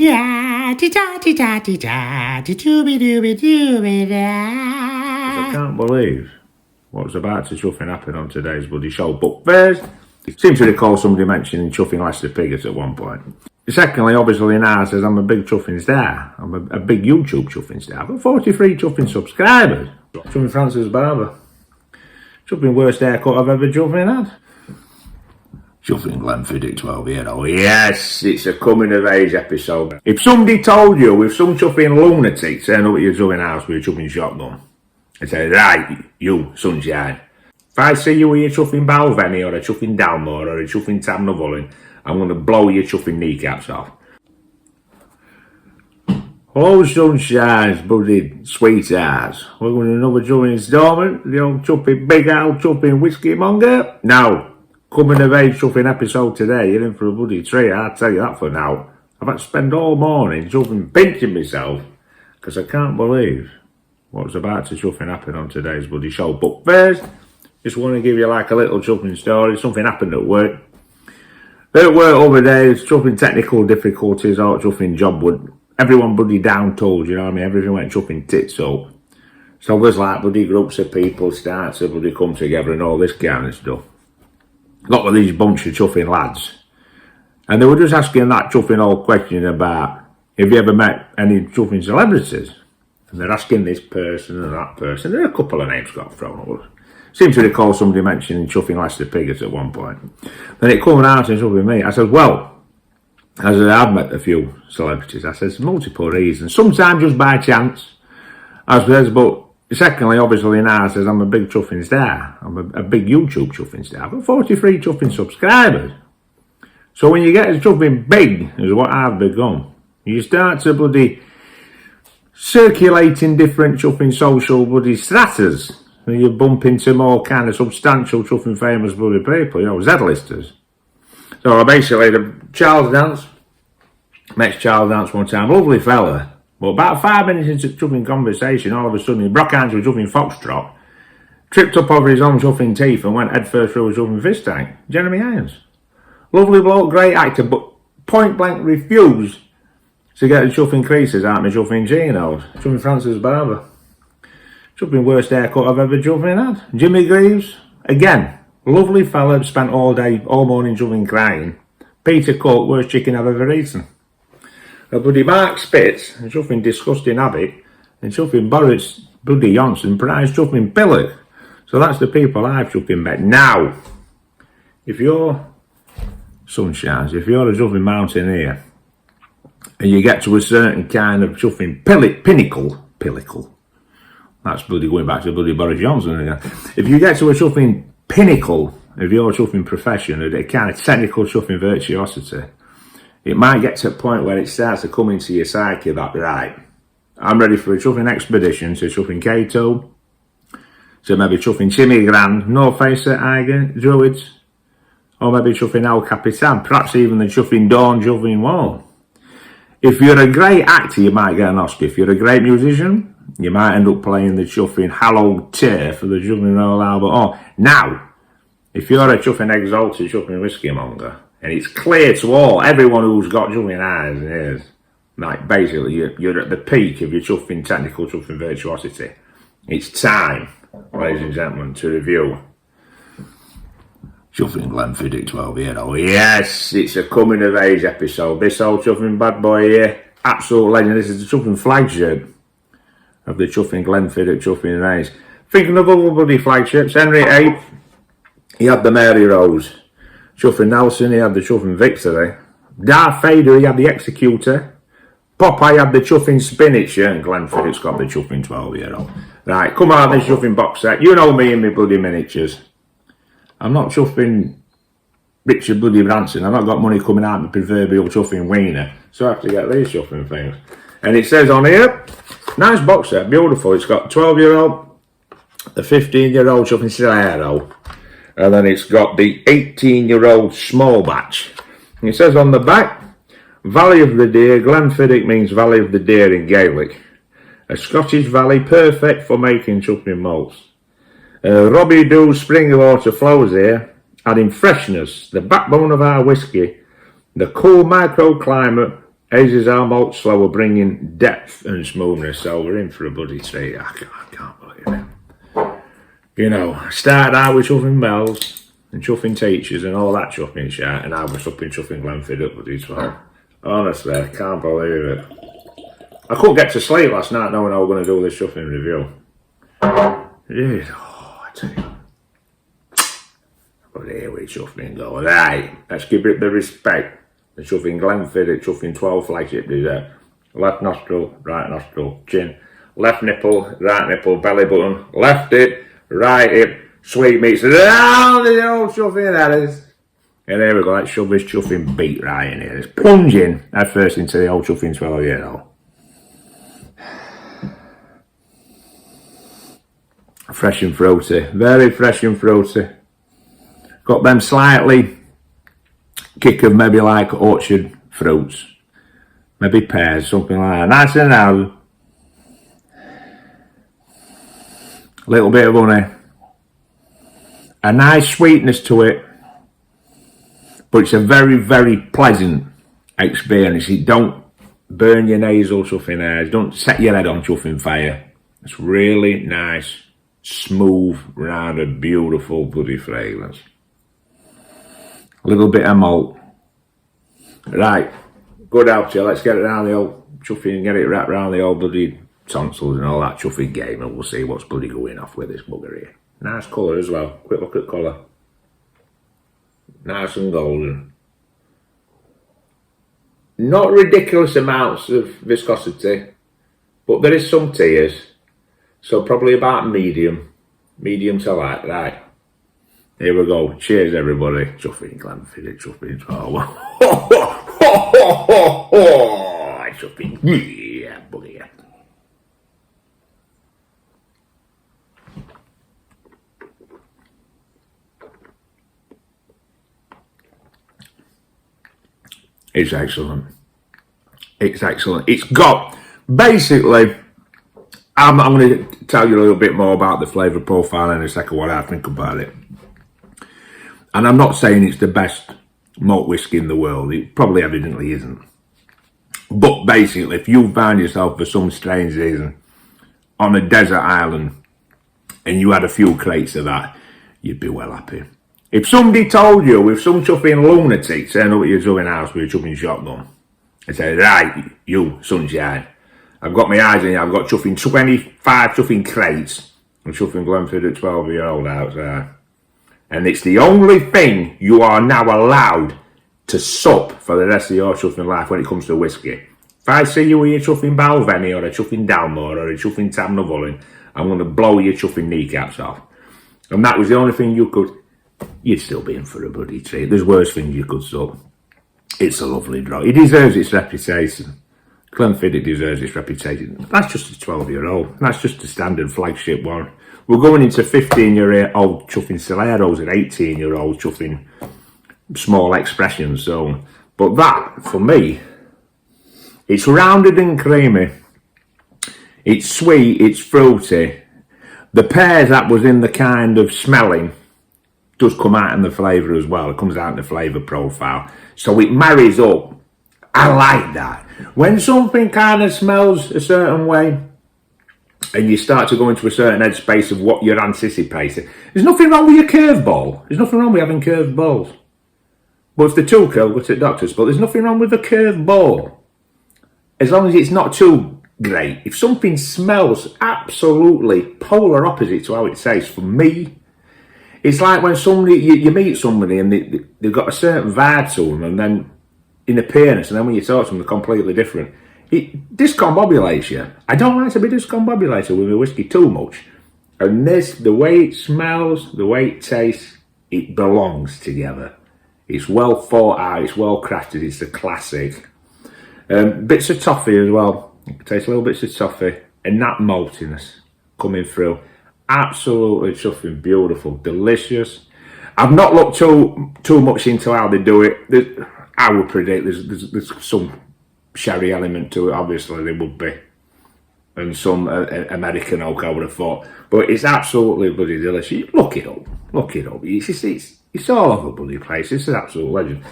Yeah, da da da da da da dooby dooby dooby I da. can't believe what's about to chuffing happen on today's bloody show. But first, it seems to recall somebody mentioning chuffing Lester Piggott at one point. Secondly, obviously now says I'm a big chuffing star. I'm a big YouTube chuffing star. I've got 43 chuffing subscribers. Chuffing Francis Barber. Chuffing worst haircut I've ever chuffing had. Chuffing Glenfiddich 12-year-old. Yes, it's a coming of age episode. If somebody told you with some chuffing lunatic turn up at your chuffing house with a chuffing shotgun and say, right, you, sunshine, if I see you with your chuffing Balvenie or a chuffing Dalmore or a chuffing Tamnavulin, I'm going to blow your chuffing kneecaps off. Hello, sunshines, bloody sweethearts. We're going to another chuffing installment. The old chuffing big old chuffing whiskey monger. Now, coming of age chuffing episode today, you're in for a bloody treat, I'll tell you that for now. I've had to spend all morning chuffing pinching myself because I can't believe what's about to chuffing happen on today's bloody show. But first, just want to give you like a little chuffing story. Something happened at work. At work over there, chuffing technical difficulties or chuffing job would everyone bloody down tools, you know what I mean? Everything went chuffing tits up. So there's like bloody groups of people start to bloody come together and all this kind of stuff. Got with these bunch of chuffing lads. And they were just asking that chuffing old question about, have you ever met any chuffing celebrities? And they're asking this person and that person. There are a couple of names got thrown up. Seems to recall somebody mentioning chuffing Lester Piggott at one point. Then it come out and chuffing me. I said, well, as I've met a few celebrities, I said, multiple reasons. Sometimes just by chance. I said, but secondly, obviously now, I says I'm a big chuffing star. I'm a big YouTube chuffing star. I've got 43 chuffing subscribers. So when you get as chuffing big as what I've become, you start to bloody circulating different chuffing social bloody stratas. And you bump into more kind of substantial chuffing famous bloody people, you know, Z-listers. So I basically, the Charles Dance, met Charles Dance one time, lovely fella. But about 5 minutes into chuffing conversation, all of a sudden he broke hands with chuffing foxtrot, tripped up over his own chuffing teeth and went headfirst through a chuffing fish tank. Jeremy Irons. Lovely bloke, great actor, but point blank refused to get the chuffing creases out of my chuffing chinos. Chuffing Francis Barber. Chuffing worst haircut I've ever chuffing had. Jimmy Greaves, again, lovely fella, spent all day, all morning chuffing crying. Peter Cook, worst chicken I've ever eaten. A bloody Mark Spitz, a chuffing disgusting habit, and chuffing Boris bloody Johnson, prize chuffing Pillock. So that's the people I've chuffing met. Now, if you're sunshines, if you're a chuffing mountaineer, and you get to a certain kind of chuffing pinnacle, that's bloody going back to bloody Boris Johnson again. If you get to a chuffing pinnacle of your chuffing profession, a kind of technical chuffing virtuosity, it might get to a point where it starts to come into your psyche that, right, I'm ready for a chuffing expedition to chuffing Cato, to maybe chuffing Chimmy Grand, No Facer, Eiger, Druids, or maybe chuffing El Capitan, perhaps even the chuffing Dawn chuffing Wall. If you're a great actor, you might get an Oscar. If you're a great musician, you might end up playing the chuffing hallowed tear for the chuffing Royal Albert. Oh, now, if you're a chuffing exalted chuffing whiskey monger, and it's clear to everyone who's got chuffing eyes and ears, like basically you're at the peak of your chuffing technical chuffing virtuosity. It's time, ladies and gentlemen, to review chuffing Glenfiddich 12-year-old. Yes, it's a coming of age episode. This old chuffing bad boy here, absolute legend. This is the chuffing flagship of the chuffing Glenfiddich chuffing race. Thinking of other bloody flagships, Henry VIII, he had the Mary Rose. Chuffing Nelson, he had the chuffing Victory. Darth Vader, he had the Executor. Popeye had the chuffing Spinach, and Glenfiddich's got the chuffing 12-year-old. Right, come out this chuffing box set. You know me and my bloody miniatures. I'm not chuffing Richard bloody Branson. I've not got money coming out of my proverbial chuffing wiener. So I have to get these chuffing things. And it says on here, nice box set, beautiful. It's got 12-year-old, the 15-year-old chuffing Solero. And then it's got the 18-year-old small batch. And it says on the back, Valley of the Deer. Glenfiddich means Valley of the Deer in Gaelic. A Scottish valley perfect for making chuffing malts. Robbie Doo's spring water flows here, adding freshness, the backbone of our whisky, the cool microclimate, Ages our malt slower, bringing depth and smoothness, so we're in for a bloody treat. I can't believe it. You know, I started out with chuffing bells and chuffing teachers and all that chuffing shit, and I was up in chuffing Glenfiddich bloody 12. Honestly, I can't believe it. I couldn't get to sleep last night knowing I was going to do this chuffing review. Yeah, I tell you. But here we chuffing go. Right, let's give it the respect. The chuffing Glenfiddich, chuffing 12 flagship dessert. Left nostril, right nostril, chin. Left nipple, right nipple, belly button. Left hip, right hip. Sweet meats down the old chuffing that is. And there we go, let's shove this chuffing beat right in here. Let's plunge in at first into the old chuffing 12-year-old. Fresh and fruity, very fresh and fruity. Got them slightly kick of maybe like orchard fruits, maybe pears, something like that. Nice and loud. A little bit of honey. A nice sweetness to it, but it's a very, very pleasant experience. It don't burn your nasal chuffing hairs, don't set your head on chuffing fire. It's really nice, smooth, rather beautiful bloody fragrance. A little bit of malt. Right, good out here. Let's get it around the old chuffing and get it wrapped around the old bloody tonsils and all that chuffing game, and we'll see what's bloody going off with this bugger here. Nice colour as well. Quick look at colour. Nice and golden. Not ridiculous amounts of viscosity, but there is some tears. So probably about medium. Medium to light, right. Here we go. Cheers, everybody. Chuffing Glenfiddich, chuffing 12. Chuffing. Yeah, buggy. It's excellent. It's excellent. It's got, basically, I'm going to tell you a little bit more about the flavour profile in a second, what I think about it. And I'm not saying it's the best malt whiskey in the world. It probably evidently isn't. But basically, if you find yourself for some strange reason on a desert island and you had a few crates of that, you'd be well happy. If somebody told you, with some chuffing lunatic turn up at your chuffing house with a chuffing shotgun and say, right, you, sunshine, I've got my eyes on you, I've got chuffing 25 chuffing crates and chuffing Glenfiddich 12-year-old outside. And it's the only thing you are now allowed to sup for the rest of your chuffing life when it comes to whiskey. If I see you with your chuffing Balvenie or a chuffing Dalmore or a chuffing Tabnavulin, I'm going to blow your chuffing kneecaps off. And that was the only thing you could, you'd still be in for a bloody treat. There's worse things you could sup. It's a lovely draw. It deserves its reputation. Glenfiddich deserves its reputation. That's just a 12-year-old. That's just a standard flagship one. We're going into 15-year-old chuffing Soleros and 18-year-old chuffing small expressions. So, but that, for me, it's rounded and creamy. It's sweet, it's fruity. The pears that was in the kind of smelling does come out in the flavour as well. It comes out in the flavour profile. So it marries up. I like that. When something kind of smells a certain way, and you start to go into a certain headspace of what you're anticipating. There's nothing wrong with your curveball. There's nothing wrong with having curved balls. But if they're too curved, go to the doctors. But there's nothing wrong with a curved ball. As long as it's not too great. If something smells absolutely polar opposite to how it tastes, for me, it's like when somebody, you meet somebody and they've got a certain vibe to them, and then in appearance, and then when you talk to them, they're completely different. It discombobulates you. I don't like to be discombobulated with a whiskey too much. And this, the way it smells, the way it tastes, it belongs together. It's well thought out, it's well crafted, it's a classic. Bits of toffee as well. You can taste little bits of toffee. And that maltiness coming through. Absolutely chuffing beautiful, delicious. I've not looked too much into how they do it. I would predict there's some sherry element to it, obviously there would be, and some American oak, I would have thought, but it's absolutely bloody delicious. Look it up, it's all over bloody place. It's an absolute legend.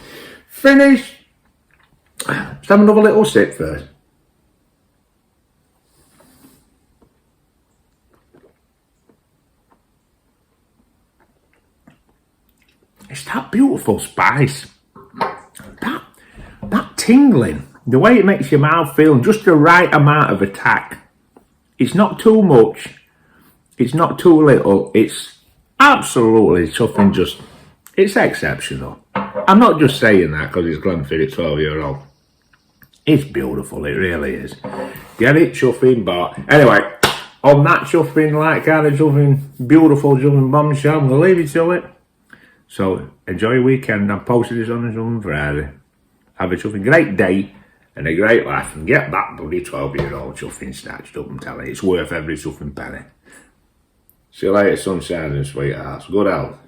Finish Let's have another little sip first. It's that beautiful spice. That tingling. The way it makes your mouth feel, just the right amount of attack. It's not too much. It's not too little. It's absolutely something just... It's exceptional. I'm not just saying that because it's Glenfiddich 12-year-old. It's beautiful, it really is. Get it, chuffing, but... Anyway, on that chuffing, like kind of chuffing, beautiful chuffing bombshell, I'm going to leave you to it. So, enjoy your weekend. I'm posting this on a Friday. Have a chuffing great day and a great laugh and get that bloody 12-year-old chuffing snatched up and tell you it's worth every chuffing penny. See you later, sunshine and sweethearts. Good health.